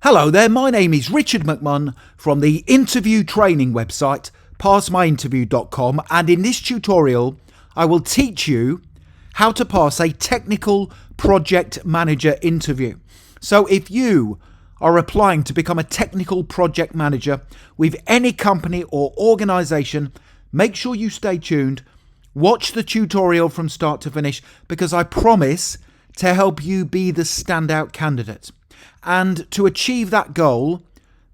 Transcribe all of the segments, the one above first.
Hello there, my name is Richard McMunn from the interview training website passmyinterview.com, and in this tutorial I will teach you how to pass a technical project manager interview. So if you are applying to become a technical project manager with any company or organization, make sure you stay tuned. Watch the tutorial from start to finish, because I promise to help you be the standout candidate. And to achieve that goal,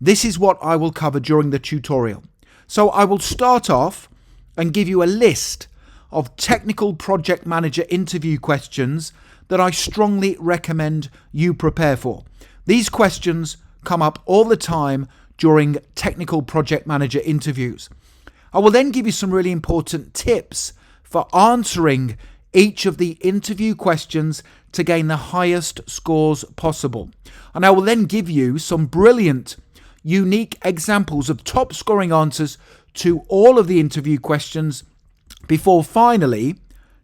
this is what I will cover during the tutorial. So I will start off and give you a list of technical project manager interview questions that I strongly recommend you prepare for. These questions come up all the time during technical project manager interviews. I will then give you some really important tips for answering each of the interview questions to gain the highest scores possible. And I will then give you some brilliant, unique examples of top scoring answers to all of the interview questions before finally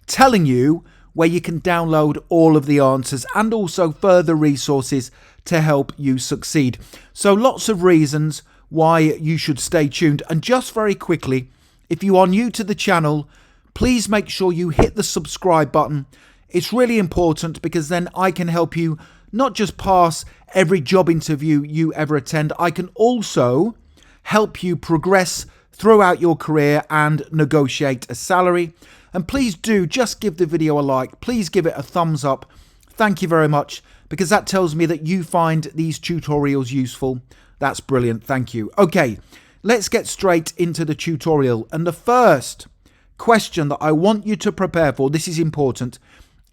telling you where you can download all of the answers and also further resources to help you succeed. So lots of reasons why you should stay tuned. And just very quickly, if you are new to the channel, please make sure you hit the subscribe button. It's really important, because then I can help you not just pass every job interview you ever attend, I can also help you progress throughout your career and negotiate a salary. And please do just give the video a like. Please give it a thumbs up. Thank you very much, because that tells me that you find these tutorials useful. That's brilliant. Thank you. Okay, let's get straight into the tutorial. And the first question that I want you to prepare for, this is important,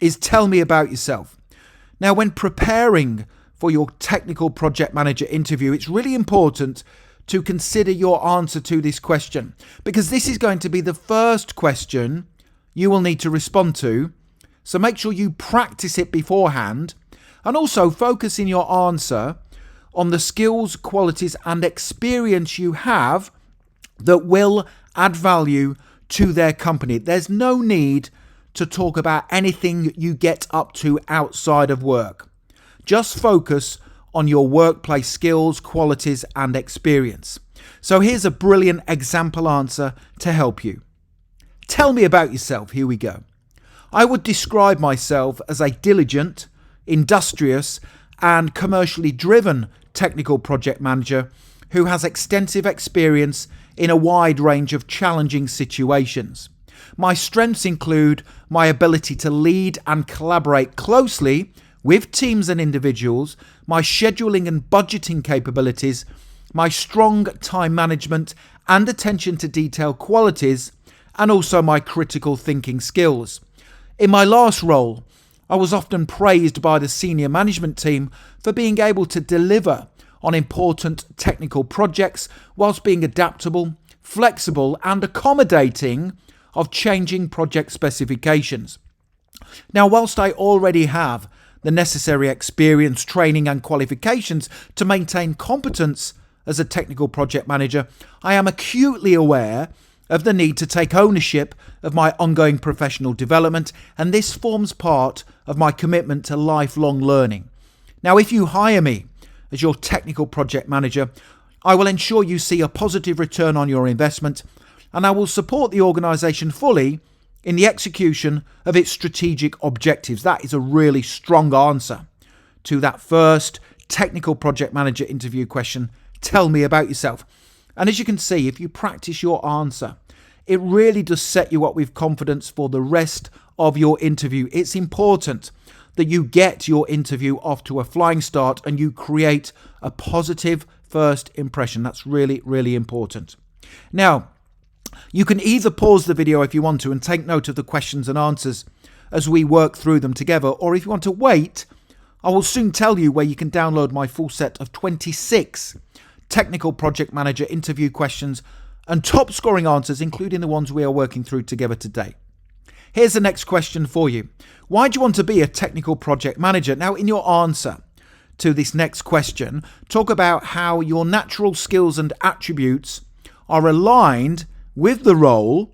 is tell me about yourself. Now, when preparing for your technical project manager interview, it's really important to consider your answer to this question, because this is going to be the first question you will need to respond to. So make sure you practice it beforehand, and also focus in your answer on the skills, qualities and experience you have that will add value to their company. There's no need to talk about anything you get up to outside of work. Just focus on your workplace skills, qualities and experience. So here's a brilliant example answer to help you. Tell me about yourself. Here we go. I would describe myself as a diligent, industrious and commercially driven technical project manager who has extensive experience in a wide range of challenging situations. My strengths include my ability to lead and collaborate closely with teams and individuals, my scheduling and budgeting capabilities, my strong time management and attention to detail qualities, and also my critical thinking skills. In my last role, I was often praised by the senior management team for being able to deliver on important technical projects whilst being adaptable, flexible and accommodating of changing project specifications. Now, whilst I already have the necessary experience, training and qualifications to maintain competence as a technical project manager, I am acutely aware of the need to take ownership of my ongoing professional development, and this forms part of my commitment to lifelong learning. Now, if you hire me as your technical project manager, I will ensure you see a positive return on your investment, and I will support the organisation fully in the execution of its strategic objectives. That is a really strong answer to that first technical project manager interview question. Tell me about yourself. And as you can see, if you practice your answer, it really does set you up with confidence for the rest of your interview. It's important that you get your interview off to a flying start and you create a positive first impression. That's really, really important. Now, you can either pause the video if you want to and take note of the questions and answers as we work through them together, or if you want to wait, I will soon tell you where you can download my full set of 26 technical project manager interview questions and top scoring answers, including the ones we are working through together today. Here's the next question for you. Why do you want to be a technical project manager? Now, in your answer to this next question, talk about how your natural skills and attributes are aligned with the role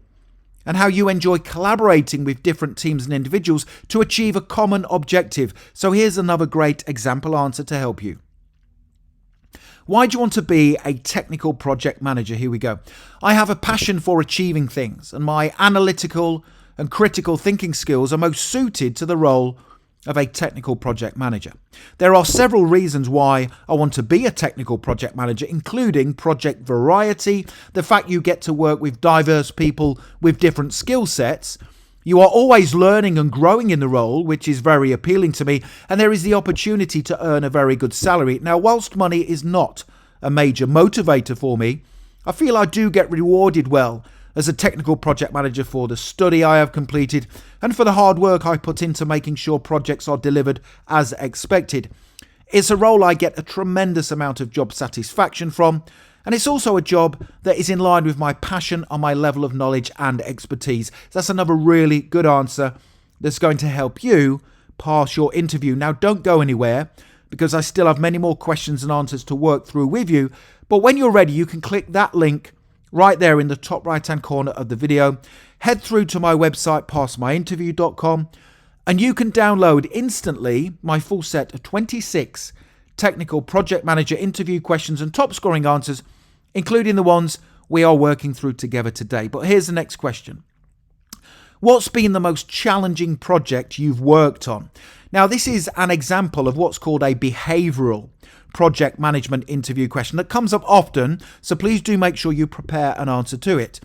and how you enjoy collaborating with different teams and individuals to achieve a common objective. So here's another great example answer to help you. Why do you want to be a technical project manager? Here we go. I have a passion for achieving things, and my analytical and critical thinking skills are most suited to the role of a technical project manager. There are several reasons why I want to be a technical project manager, including project variety, the fact you get to work with diverse people with different skill sets. You are always learning and growing in the role, which is very appealing to me, and there is the opportunity to earn a very good salary. Now, whilst money is not a major motivator for me, I feel I do get rewarded well as a technical project manager for the study I have completed and for the hard work I put into making sure projects are delivered as expected. It's a role I get a tremendous amount of job satisfaction from, and it's also a job that is in line with my passion and my level of knowledge and expertise. That's another really good answer that's going to help you pass your interview. Now, don't go anywhere because I still have many more questions and answers to work through with you. But when you're ready, you can click that link right there in the top right-hand corner of the video. Head through to my website, passmyinterview.com, and you can download instantly my full set of 26 technical project manager interview questions and top scoring answers, including the ones we are working through together today. But here's the next question. What's been the most challenging project you've worked on? Now, this is an example of what's called a behavioral project management interview question that comes up often, so please do make sure you prepare an answer to it.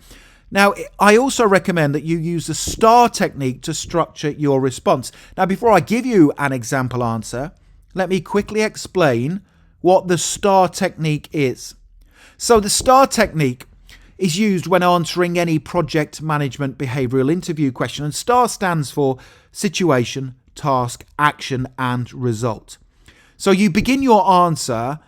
Now, I also recommend that you use the STAR technique to structure your response. Now, before I give you an example answer, let me quickly explain what the STAR technique is. So the STAR technique is used when answering any project management behavioral interview question, and STAR stands for situation, task, action, and result. So you begin your answer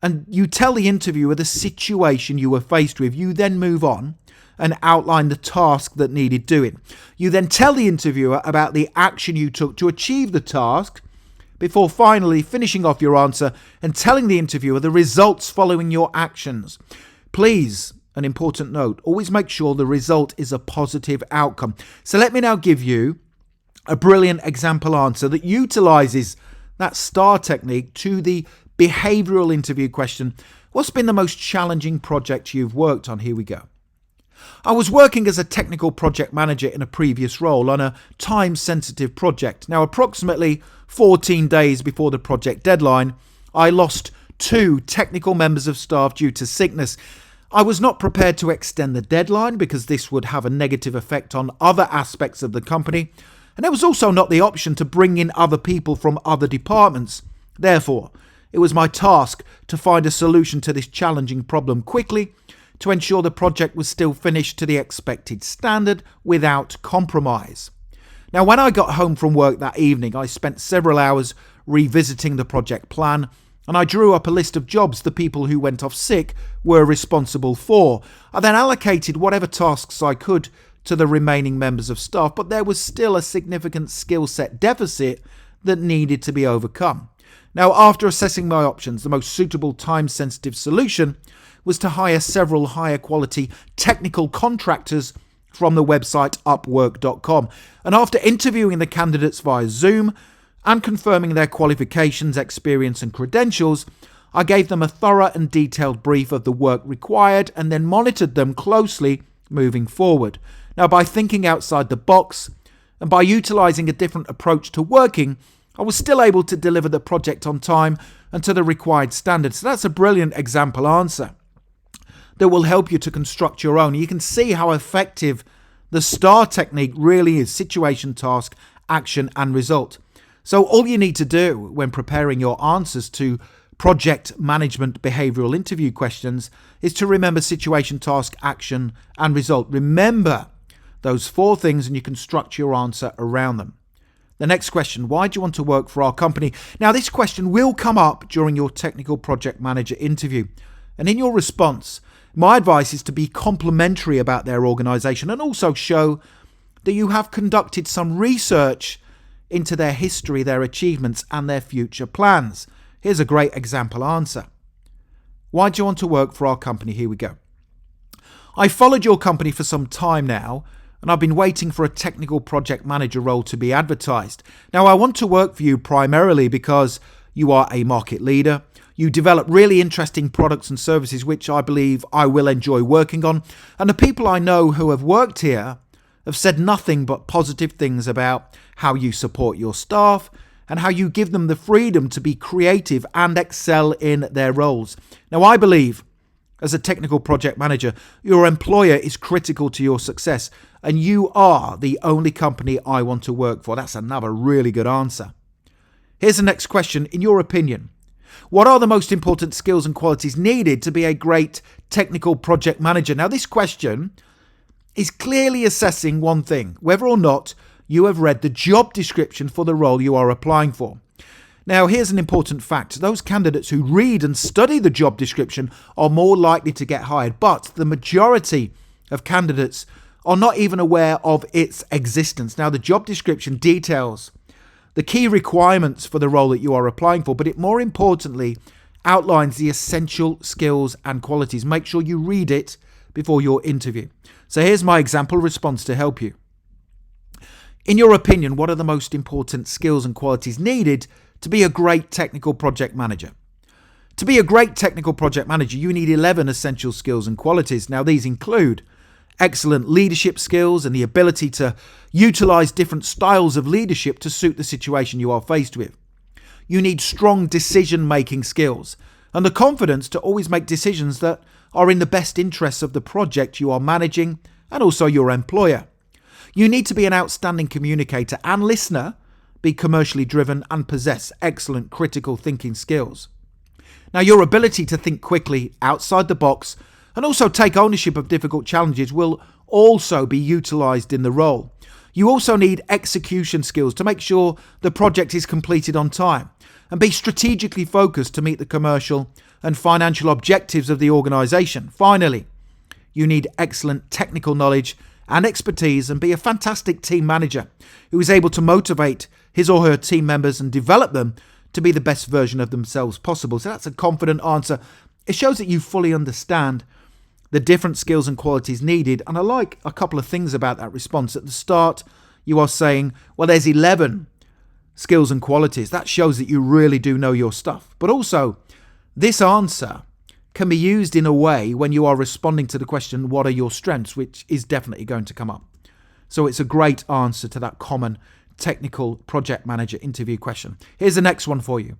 and you tell the interviewer the situation you were faced with. You then move on and outline the task that needed doing. You then tell the interviewer about the action you took to achieve the task before finally finishing off your answer and telling the interviewer the results following your actions. Please, an important note, always make sure the result is a positive outcome. So let me now give you a brilliant example answer that utilizes that STAR technique to the behavioral interview question. What's been the most challenging project you've worked on? Here we go. I was working as a technical project manager in a previous role on a time-sensitive project. Now, approximately 14 days before the project deadline, I lost 2 technical members of staff due to sickness. I was not prepared to extend the deadline because this would have a negative effect on other aspects of the company. And there was also not the option to bring in other people from other departments. Therefore, it was my task to find a solution to this challenging problem quickly to ensure the project was still finished to the expected standard without compromise. Now, when I got home from work that evening, I spent several hours revisiting the project plan, and I drew up a list of jobs the people who went off sick were responsible for. I then allocated whatever tasks I could to the remaining members of staff, but there was still a significant skill set deficit that needed to be overcome. Now, after assessing my options, the most suitable time-sensitive solution was to hire several higher quality technical contractors from the website upwork.com. And after interviewing the candidates via Zoom and confirming their qualifications, experience and credentials, I gave them a thorough and detailed brief of the work required and then monitored them closely moving forward. Now, by thinking outside the box and by utilizing a different approach to working, I was still able to deliver the project on time and to the required standards. So that's a brilliant example answer that will help you to construct your own. You can see how effective the STAR technique really is: situation, task, action, and result. So all you need to do when preparing your answers to project management behavioral interview questions is to remember situation, task, action, and result. Remember those 4 things and you can structure your answer around them. The next question, why do you want to work for our company? Now, this question will come up during your technical project manager interview. And in your response, my advice is to be complimentary about their organisation and also show that you have conducted some research into their history, their achievements, and their future plans. Here's a great example answer. Why do you want to work for our company? Here we go. I followed your company for some time now, and I've been waiting for a technical project manager role to be advertised. Now, I want to work for you primarily because you are a market leader, You develop really interesting products and services, which I believe I will enjoy working on. And the people I know who have worked here have said nothing but positive things about how you support your staff and how you give them the freedom to be creative and excel in their roles. Now, I believe as a technical project manager, your employer is critical to your success, and you are the only company I want to work for. That's another really good answer. Here's the next question. In your opinion, what are the most important skills and qualities needed to be a great technical project manager? Now, this question is clearly assessing one thing, whether or not you have read the job description for the role you are applying for. Now, here's an important fact. Those candidates who read and study the job description are more likely to get hired, but the majority of candidates are not even aware of its existence. Now, the job description details the key requirements for the role that you are applying for, but it more importantly outlines the essential skills and qualities. Make sure you read it before your interview. So here's my example response to help you. In your opinion, what are the most important skills and qualities needed to be a great technical project manager? To be a great technical project manager, you need 11 essential skills and qualities. Now, these include excellent leadership skills and the ability to utilize different styles of leadership to suit the situation you are faced with. You need strong decision-making skills and the confidence to always make decisions that are in the best interests of the project you are managing and also your employer. You need to be an outstanding communicator and listener, be commercially driven, and possess excellent critical thinking skills. Now, your ability to think quickly outside the box and also take ownership of difficult challenges will also be utilized in the role. You also need execution skills to make sure the project is completed on time and be strategically focused to meet the commercial and financial objectives of the organization. Finally, you need excellent technical knowledge and expertise and be a fantastic team manager who is able to motivate his or her team members and develop them to be the best version of themselves possible. So that's a confident answer. It shows that you fully understand the different skills and qualities needed. And I like a couple of things about that response. At the start, you are saying, well, there's 11 skills and qualities. That shows that you really do know your stuff. But also, this answer can be used in a way when you are responding to the question, what are your strengths, which is definitely going to come up. So it's a great answer to that common technical project manager interview question. Here's the next one for you.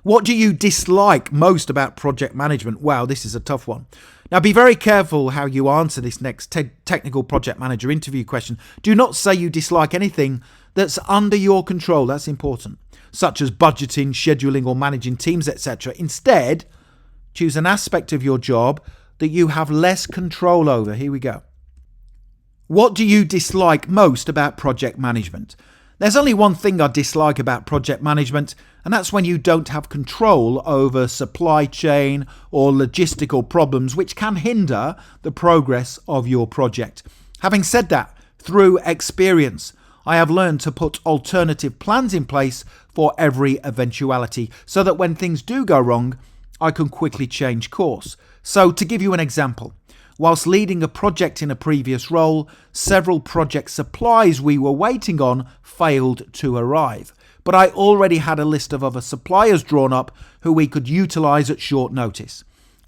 What do you dislike most about project management? Wow, this is a tough one. Now, be very careful how you answer this next technical project manager interview question. Do not say you dislike anything that's under your control. That's important, such as budgeting, scheduling, or managing teams, etc. Instead, choose an aspect of your job that you have less control over. Here we go. What do you dislike most about project management? There's only one thing I dislike about project management, and that's when you don't have control over supply chain or logistical problems which can hinder the progress of your project. Having said that, through experience, I have learned to put alternative plans in place for every eventuality so that when things do go wrong, I can quickly change course. So to give you an example, whilst leading a project in a previous role, several project supplies we were waiting on failed to arrive. But I already had a list of other suppliers drawn up who we could utilize at short notice.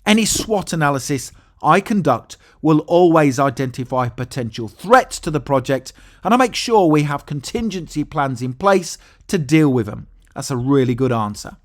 Any SWOT analysis I conduct will always identify potential threats to the project, and I make sure we have contingency plans in place to deal with them. That's a really good answer.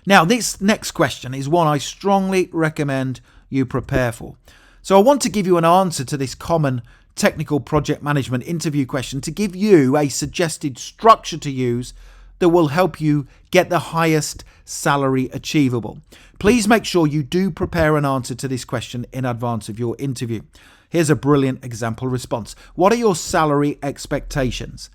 Now, this next question is one I strongly recommend you prepare for. So I want to give you an answer to this common technical project management interview question to give you a suggested structure to use that will help you get the highest salary achievable. Please make sure you do prepare an answer to this question in advance of your interview. Here's a brilliant example response. What are your salary expectations?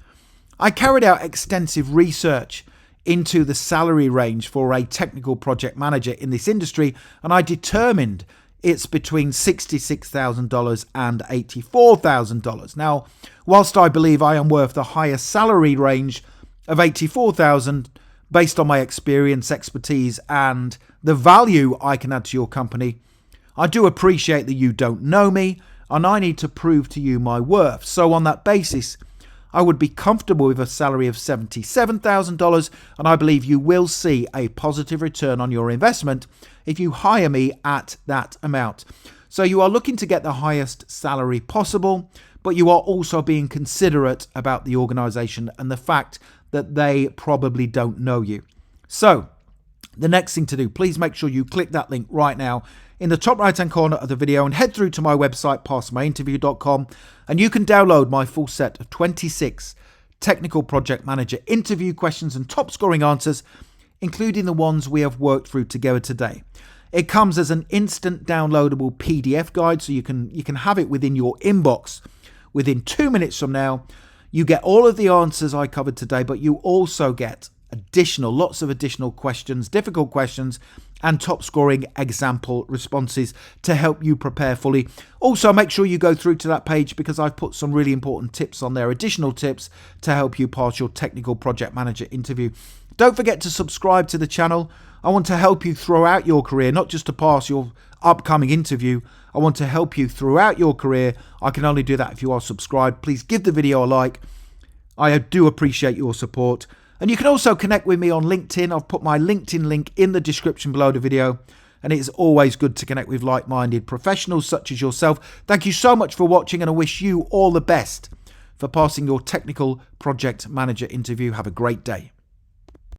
I carried out extensive research into the salary range for a technical project manager in this industry, and I determined it's between $66,000 and $84,000. Now, whilst I believe I am worth the higher salary range of $84,000 based on my experience, expertise, and the value I can add to your company, I do appreciate that you don't know me and I need to prove to you my worth. So on that basis, I would be comfortable with a salary of $77,000, and I believe you will see a positive return on your investment if you hire me at that amount. So you are looking to get the highest salary possible, but you are also being considerate about the organization and the fact that they probably don't know you. So the next thing to do, please make sure you click that link right now in the top right hand corner of the video and head through to my website, passmyinterview.com, and you can download my full set of 26 technical project manager interview questions and top scoring answers, including the ones we have worked through together today. It comes as an instant downloadable PDF guide, so you can have it within your inbox within 2 minutes from now. You get all of the answers I covered today, but you also get lots of additional questions, difficult questions, and top scoring example responses to help you prepare fully. Also, make sure you go through to that page because I've put some really important tips on there, additional tips to help you pass your technical project manager interview. Don't forget to subscribe to the channel. I want to help you throughout your career, not just to pass your upcoming interview. I want to help you throughout your career. I can only do that if you are subscribed. Please give the video a like. I do appreciate your support. And you can also connect with me on LinkedIn. I've put my LinkedIn link in the description below the video. And it's always good to connect with like-minded professionals such as yourself. Thank you so much for watching, and I wish you all the best for passing your technical project manager interview. Have a great day.